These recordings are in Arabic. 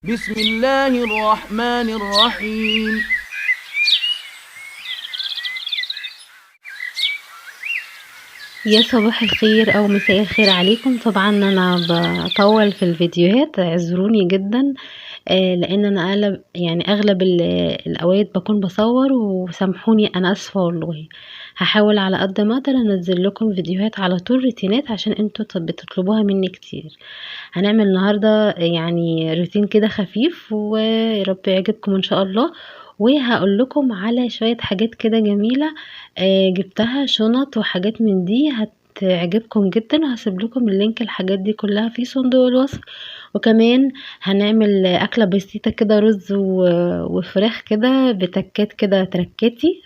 بسم الله الرحمن الرحيم. يا صباح الخير أو مساء الخير عليكم. طبعا أنا بطول في الفيديوهات، اعذروني جدا لأن أنا أغلب الأوقات بكون بصور، وسامحوني أنا آسفة والله. هحاول على قد ما أقدر أنزل لكم فيديوهات على طول روتينات عشان انتوا بتطلبوها مني كتير. هنعمل النهاردة يعني روتين كده خفيف ورب يعجبكم إن شاء الله. وهقول لكم على شوية حاجات كده جميلة جبتها، شنط وحاجات من دي هتعجبكم جدا، وهسيب لكم اللينك الحاجات دي كلها في صندوق الوصف. وكمان هنعمل أكلة بسيطة كده، رز وفراخ كده بتكات كده تركاتي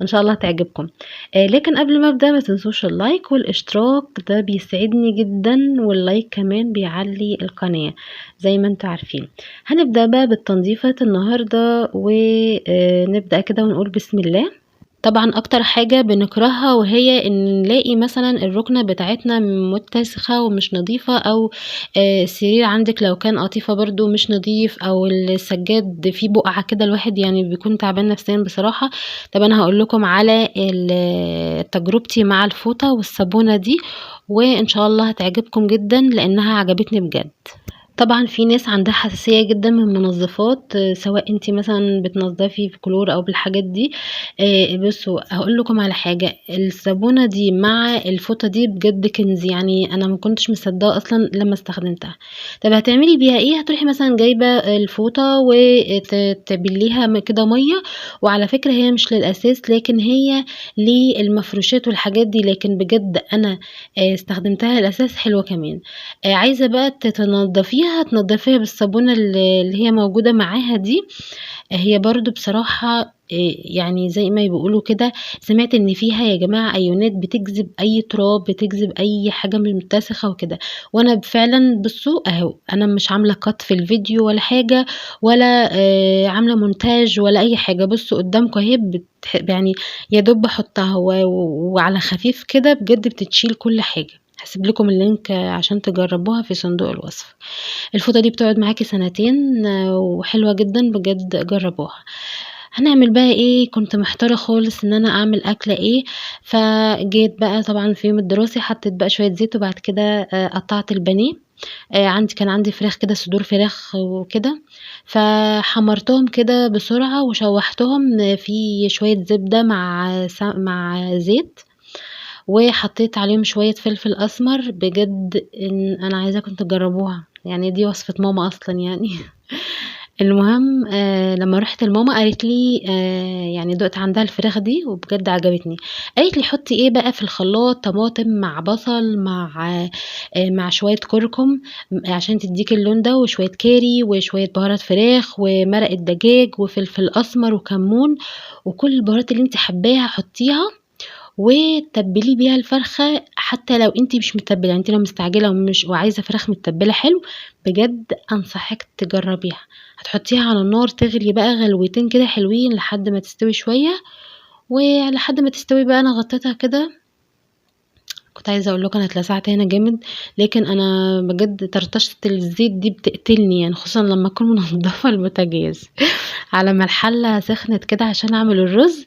ان شاء الله هتعجبكم. لكن قبل ما ابدا ما تنسوش اللايك والاشتراك، ده بيسعدني جدا، واللايك كمان بيعلي القناة زي ما انتوا عارفين. هنبدا بقى بالتنظيفات النهارده، ونبدا كده ونقول بسم الله. طبعا اكتر حاجة بنكرهها وهي ان نلاقي مثلا الركنة بتاعتنا متسخة ومش نظيفة، او السرير عندك لو كان قطيفة برضو مش نظيف، او السجاد فيه بقعة كده، الواحد يعني بيكون تعبان نفسيا بصراحة. طب انا هقول لكم على تجربتي مع الفوطة والصابونة دي، وان شاء الله هتعجبكم جدا لانها عجبتني بجد. طبعا في ناس عندها حساسية جدا من المنظفات، سواء انتي مثلا بتنظفي بكلور او بالحاجات دي. بصوا هقول لكم على حاجة، الصابونة دي مع الفوطة دي بجد كنز، يعني انا ما كنتش مصدقة اصلا لما استخدمتها. طب هتعملي بيها ايه؟ هتروحي مثلا جايبة الفوطة وتبليها كده مية، وعلى فكرة هي مش للاساس لكن هي للمفروشات والحاجات دي، لكن بجد انا استخدمتها الاساس حلوة كمان. عايزة بقى تنضفيها بالصابونة اللي هي موجودة معاها دي. هي برضو بصراحة يعني زي ما بيقولوا كده، سمعت ان فيها يا جماعة ايونات بتجذب اي تراب، بتجذب اي حاجة من متسخة وكده. وانا فعلا بصوا اهو، انا مش عاملة قط في الفيديو ولا حاجة، ولا عاملة مونتاج ولا اي حاجة. بصوا قدامكم اهي يعني يا دوب بحطها وعلى خفيف كده بجد بتتشيل كل حاجة. هسيب لكم اللينك عشان تجربوها في صندوق الوصف. الفوطة دي بتقعد معاكي سنتين وحلوة جدا بجد، جربوها. هنعمل بقى ايه؟ كنت محتارة خالص ان انا اعمل اكلة ايه. فجيت بقى طبعا في يوم الدراسي حطيت بقى شوية زيت، وبعد كده قطعت البانيه. كان عندي فراخ كده، صدور فراخ وكده، فحمرتهم كده بسرعة وشوحتهم في شوية زبدة مع زيت، وحطيت عليهم شوية فلفل اسمر. بجد إن انا عايزاكم تجربوها، يعني دي وصفة ماما اصلا يعني المهم لما رحت لماما قالت لي يعني دقت عندها الفراخ دي وبجد عجبتني. قالت لي حطي ايه بقى في الخلاط؟ طماطم مع بصل مع شوية كركم عشان تديك اللون ده، وشوية كاري وشوية بهارات فراخ ومرق الدجاج وفلفل اسمر وكمون، وكل البهارات اللي انت حباها حطيها وتبلي بيها الفرخة. حتى لو انت مش متبلة، يعني انت لو مستعجلة ومش وعايزة فراخ متبلة حلو، بجد انصحك تجربيها. هتحطيها على النار تغلي بقى غلوتين كده حلوين لحد ما تستوي شوية، ولحد ما تستوي بقى انا غطيتها كده. كنت عايزة اقول لكم انا اتلسعت هنا جامد، لكن انا بجد طرطشة الزيت دي بتقتلني، يعني خصوصا لما اكون منضفة البوتاجاز. على ما الحلة سخنت كده عشان اعمل الرز،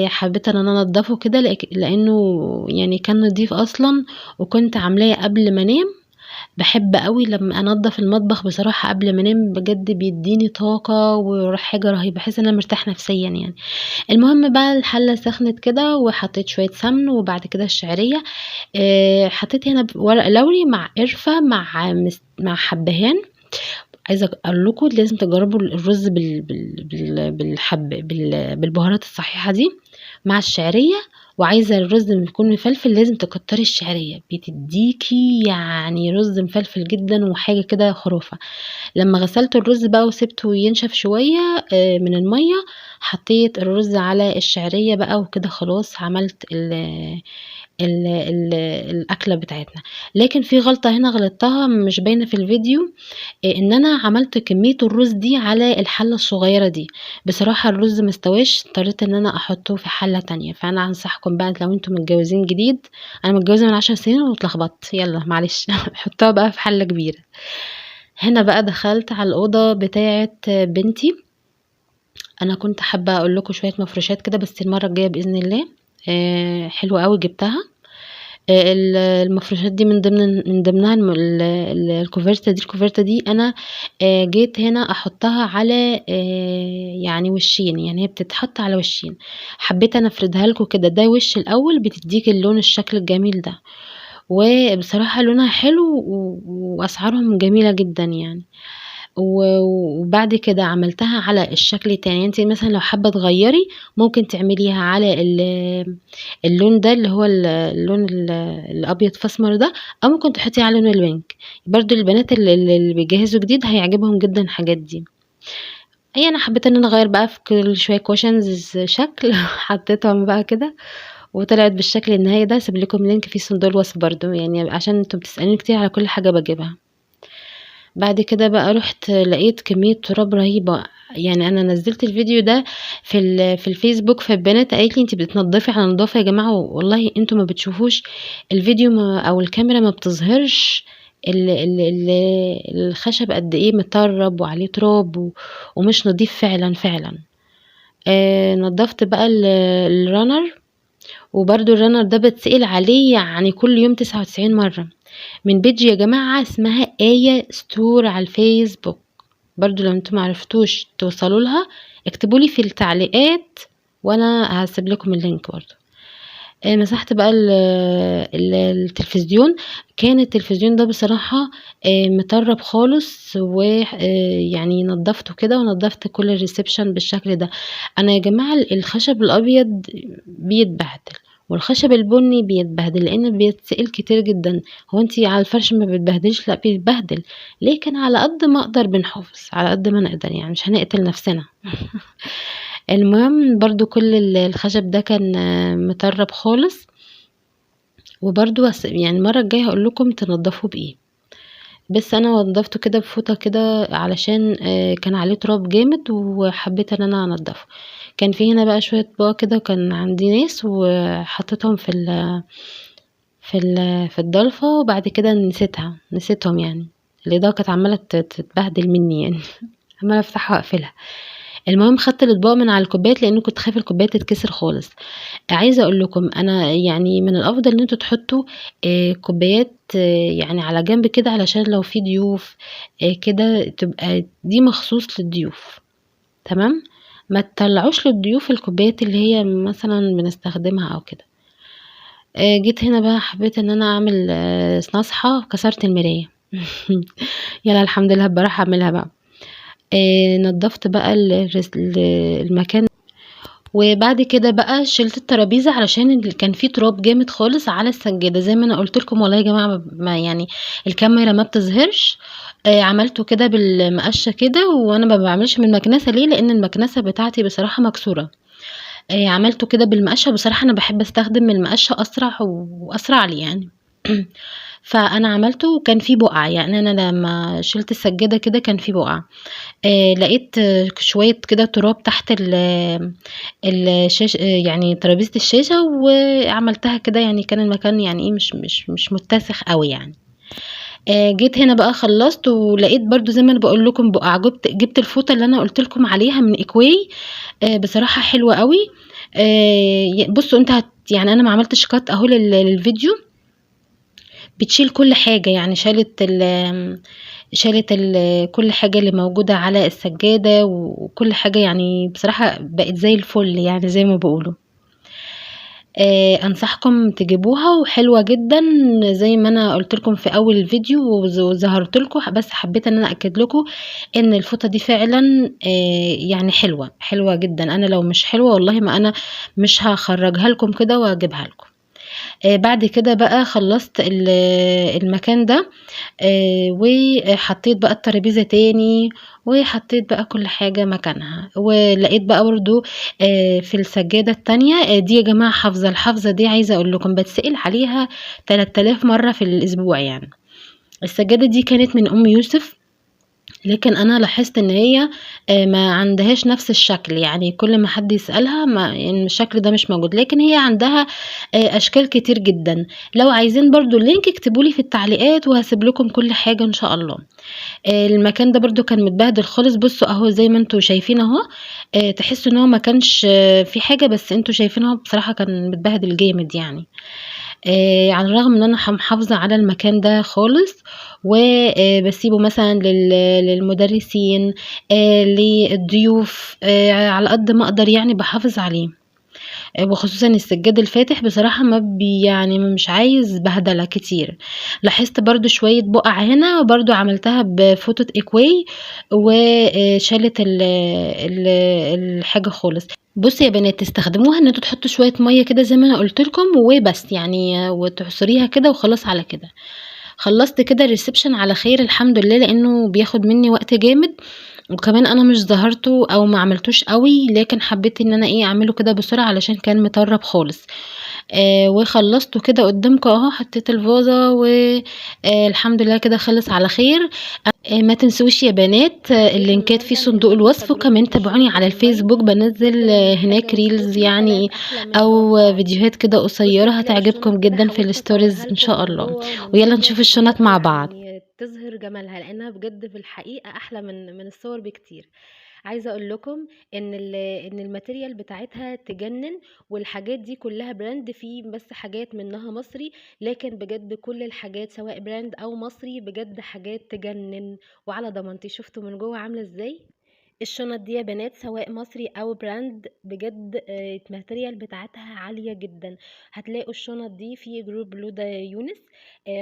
حبيت ان انا انضفه كده لانه يعني كان نضيف اصلا، وكنت عاملاه قبل ما انام. باحب أوي لمّا أنضّف المطبخ بصراحة قبل ما أنام، بجد بيدّيني طاقة حاجة رهيبة، باحس إن أنا مرتاحة نفسيًا يعني. المهم بقى الحلة سخنت كده وحطيت شوية سمن، وبعد كده الشعرية. حطيت هنا ورق لوري مع قرفة مع حبهان. عايزة أقول لكم لازم تجربوا الرز بالبهارات الصحيحة دي مع الشعرية. وعايزة الرز يكون مفلفل، لازم تكتري الشعرية، بتديكي يعني رز مفلفل جدا وحاجة كده خرافة. لما غسلت الرز بقى وسبته ينشف شوية من المية، حطيت الرز على الشعرية بقى وكده، خلاص عملت ال الأكلة بتاعتنا. لكن في غلطة هنا غلطتها مش باينة في الفيديو، إن أنا عملت كمية الرز دي على الحلة الصغيرة دي. بصراحة الرز ما استواش، اضطريت إن أنا أحطه في حلة تانية. فأنا أنصحكم بقى لو أنتم متجوزين جديد، أنا متجوزة من 10 سنين واتلخبطت، يلا معلش حطوها بقى في حلة كبيرة. هنا بقى دخلت على الأوضة بتاعة بنتي. أنا كنت حابة أقول لكم شوية مفروشات كده، بس المرة الجاية بإذن الله. حلوة أوي جبتها. المفروشات دي من ضمنها الكوفرتة دي. الكوفرتة دي أنا جيت هنا أحطها على يعني وشين، يعني هي بتتحط على وشين. حبيت أنا أفردها لكم كده، ده وش الأول بتديك اللون الشكل الجميل ده، وبصراحة لونها حلو وأسعارهم جميلة جدا يعني. وبعد كده عملتها على الشكل التاني. انت مثلا لو حابة تغيري ممكن تعمليها على اللون ده اللي هو اللون الابيض فاسمر ده، او ممكن تحطيه على لون البنك. برضو البنات اللي بيجهزوا جديد هيعجبهم جدا الحاجات دي. اي انا حبيت ان انا اغير بقى في كل شويه كوشنز شكل حطيتهم بقى كده وطلعت بالشكل النهائي ده. سيب لكم لينك في صندوق الوصف برضو، يعني عشان انتم بتسالوني كتير على كل حاجه بجيبها. بعد كده بقى رحت لقيت كمية تراب رهيبة. يعني انا نزلت الفيديو ده في الفيسبوك، فالبنات قالت لي انت بتنضفي على نظافة يا جماعة، والله انتوا ما بتشوفوش الفيديو او الكاميرا ما بتظهرش الخشب قد ايه مترب وعليه تراب ومش نظيف فعلا فعلا. نضفت بقى الرنر، وبرضو الرنر ده بتسأل عليه يعني كل يوم 99 مرة، من بيج يا جماعة اسمها آية ستور على الفيسبوك. برضو لو انتم معرفتوش توصلوا لها اكتبولي في التعليقات وانا هسيب لكم اللينك برضو. مسحت بقى التلفزيون. كان التلفزيون ده بصراحة مطرب خالص، ويعني نضفته كده ونضفت كل الريسبشن بالشكل ده. انا يا جماعة الخشب الابيض بيتبهدل والخشب البني بيتبهدل، لان بيتسئل كتير جدا هو انتي على الفرش ما بتبهدلش؟ لا بيتبهدل. لكن على قد ما اقدر بنحافظ على قد ما نقدر، يعني مش هنقتل نفسنا. المهم برضو كل الخشب ده كان مطرب خالص. وبرضو يعني المرة الجاية هقول لكم تنضفوا بايه، بس انا نضفته كده بفوطة كده علشان كان عليه تراب جامد وحبيت ان انا انضفه. كان في هنا بقى شوية بقى كده، وكان عندي ناس وحطيتهم في الضلفة، وبعد كده نسيتهم يعني. الإضاءة كانت عمالة تتبهدل مني يعني عمالة افتحها واقفلها. المهم خدت الاطباق من على الكوبايات لان كنت خايفه الكوبايات تتكسر خالص. عايزه اقول لكم انا يعني من الافضل ان انتوا تحطوا كوبايات يعني على جنب كده، علشان لو في ضيوف كده تبقى دي مخصوص للضيوف. تمام، ما تطلعوش للضيوف الكوبايات اللي هي مثلا بنستخدمها او كده. جيت هنا بقى حبيت ان انا اعمل نصحة، كسرت المراية يلا الحمد لله بروح اعملها بقى. نضفت بقى المكان. وبعد كده بقى شلت الترابيزه علشان كان فيه تراب جامد خالص على السجاده، زي ما انا قلت لكم والله يا جماعه ما يعني الكاميرا ما بتظهرش. عملته كده بالمقشه كده، وانا ما بعملش من المكنسه ليه؟ لان المكنسه بتاعتي بصراحه مكسوره. عملته كده بالمقشه، بصراحه انا بحب استخدم المقشه اسرع واسرع لي يعني فانا عملته وكان فيه بقع، يعني انا لما شلت السجاده كده كان فيه بقع. لقيت شويه كده تراب تحت الشاشه، يعني ترابيزه الشاشه، وعملتها كده يعني كان المكان يعني ايه مش متسخ قوي يعني. جيت هنا بقى خلصت، ولقيت برضو زي ما انا بقول لكم بقع. جبت الفوطه اللي انا قلت لكم عليها من اكواي، بصراحه حلوه قوي. بصوا انت يعني انا ما عملتش كات اهو للفيديو. بتشيل كل حاجه، يعني شالت كل حاجة اللي موجودة على السجادة وكل حاجة، يعني بصراحة بقت زي الفل يعني زي ما بقولوا. انصحكم تجيبوها وحلوة جدا زي ما انا قلت لكم في اول الفيديو وظهرت لكم، بس حبيت ان انا اكد لكم ان الفوطة دي فعلا يعني حلوة جدا. انا لو مش حلوة والله ما انا مش هخرجها لكم كده واجيبها لكم. بعد كده بقى خلصت المكان ده. وحطيت بقى الترابيزة تاني، وحطيت بقى كل حاجة مكانها. ولقيت بقى برضو في السجادة التانية دي يا جماعة حافظة. الحافظة دي عايزة اقول لكم بتسأل عليها 3000 مرة في الاسبوع يعني. السجادة دي كانت من ام يوسف، لكن انا لاحظت ان هي ما عندهاش نفس الشكل، يعني كل ما حد يسألها ما يعني الشكل ده مش موجود، لكن هي عندها اشكال كتير جدا. لو عايزين برضو اللينك اكتبولي في التعليقات وهسيب لكم كل حاجة ان شاء الله. المكان ده برضو كان متبهدل خالص، بصوا اهو زي ما انتوا شايفين اهو. تحسوا ان هو ما كانش في حاجة، بس انتوا شايفين اهو بصراحة كان متبهدل جامد يعني. على الرغم ان انا محافظة على المكان ده خالص، وبسيبه مثلا للمدرسين، للضيوف، على قد ما اقدر يعني بحافظ عليه. وخصوصا السجاد الفاتح بصراحة ما بي يعني مش عايز بهدلة كتير. لاحظت برضو شوية بقع هنا، برضو عملتها بفوطة اكواي وشالت الحاجة خالص. بصي يا بنات، تستخدموها ان انتوا تحطوا شويه ميه كده زي ما انا قلت لكم وبس يعني، وتعصريها كده وخلاص على كده. خلصت كده الريسبشن على خير الحمد لله، لانه بياخد مني وقت جامد، وكمان انا مش ظهرته او ما عملتوش قوي، لكن حبيت ان انا اعمله كده بسرعه علشان كان مطرب خالص. وخلصته كده قدامكم اهو، حطيت الفازه والحمد لله كده خلص على خير. ما تنسوش يا بنات اللينكات في صندوق الوصف، وكمان تابعوني على الفيسبوك، بنزل هناك ريلز يعني او فيديوهات كده قصيرة هتعجبكم جدا في الستوريز ان شاء الله. ويلا نشوف الشنط مع بعض. يعني تظهر جمالها لانها بجد في الحقيقة احلى من الصور بكتير. عايزه اقول لكم ان الماتيريال بتاعتها تجنن، والحاجات دي كلها براند، في بس حاجات منها مصري، لكن بجد كل الحاجات سواء براند او مصري بجد حاجات تجنن. وعلى ضمانتي شفتوا من جوه عامله ازاي. الشنط دي يا بنات سواء مصري او براند بجد الماتيريال بتاعتها عالية جدا. هتلاقوا الشنط دي في جروب لودا يونس.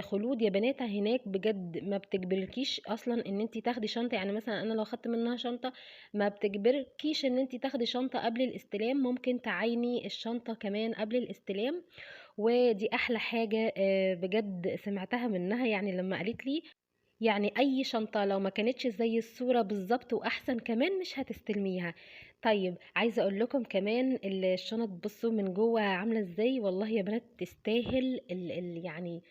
خلود يا بنات هناك بجد ما بتجبركيش اصلا ان انت تاخدي شنطة، يعني مثلا انا لو خدت منها شنطة ما بتجبركيش ان انت تاخدي شنطة قبل الاستلام، ممكن تعايني الشنطة كمان قبل الاستلام. ودي احلى حاجة بجد سمعتها منها، يعني لما قالت لي يعني اي شنطة لو ما كانتش زي الصورة بالظبط واحسن كمان مش هتستلميها. طيب عايزة اقول لكم كمان الشنط بصوا من جوه عاملة ازاي، والله يا بنات تستاهل ال يعني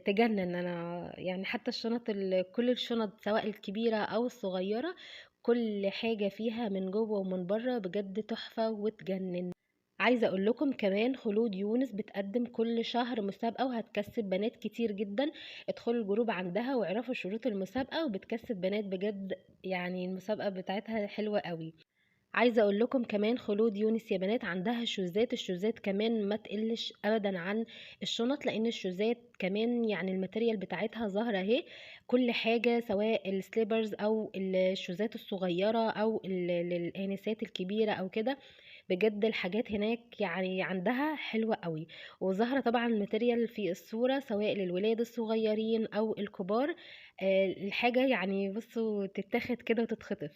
تجنن. انا يعني حتى الشنط كل الشنط سواء الكبيرة او الصغيرة كل حاجة فيها من جوه ومن بره بجد تحفة وتجنن. عايزة اقول لكم كمان خلود يونس بتقدم كل شهر مسابقة وهتكسب بنات كتير جدا. ادخلوا الجروب عندها واعرفوا شروط المسابقة، وبتكسب بنات بجد، يعني المسابقة بتاعتها حلوة قوي. عايزة اقول لكم كمان خلود يونس يا بنات عندها شوزات، الشوزات كمان ما تقلش ابدا عن الشنط، لان الشوزات كمان يعني الماتيريال بتاعتها ظاهرة اهي. كل حاجة سواء السليبرز او الشوزات الصغيرة او الانسات الكبيرة او كده، بجد الحاجات هناك يعني عندها حلوة قوي. وظاهرة طبعا الماتيريال في الصورة سواء للولاد الصغيرين او الكبار. الحاجة يعني بصوا تتاخد كده وتتخطف.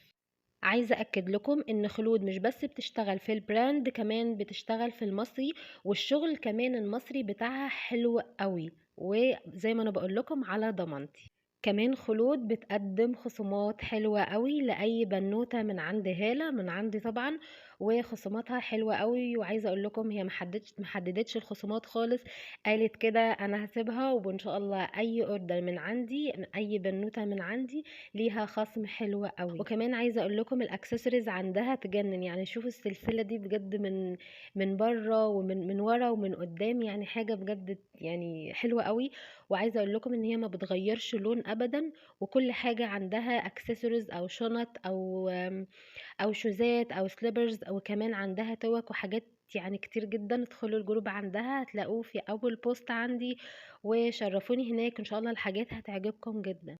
عايزة أكد لكم إن خلود مش بس بتشتغل في البراند، كمان بتشتغل في المصري، والشغل كمان المصري بتاعها حلو قوي، وزي ما أنا بقول لكم على ضمانتي. كمان خلود بتقدم خصومات حلوة قوي لأي بنوتة من عند هالة من عندي طبعا، وخصوماتها حلوة قوي. وعايزة اقول لكم هي محددتش الخصومات خالص، قالت كده انا هسيبها، وان شاء الله اي اوردر من عندي اي بنوتة من عندي ليها خصم حلو قوي. وكمان عايزة اقول لكم الاكسسوارز عندها تجنن، يعني شوفوا السلسلة دي بجد من بره ومن ورا ومن قدام، يعني حاجة بجد يعني حلوة قوي. وعايزه اقول لكم ان هي ما بتغيرش لون ابدا، وكل حاجه عندها اكسسوارز او شنط او شوزات او سليبرز، وكمان عندها توك وحاجات يعني كتير جدا. ادخلوا الجروب عندها هتلاقوه في اول بوست عندي، وشرفوني هناك ان شاء الله الحاجات هتعجبكم جدا.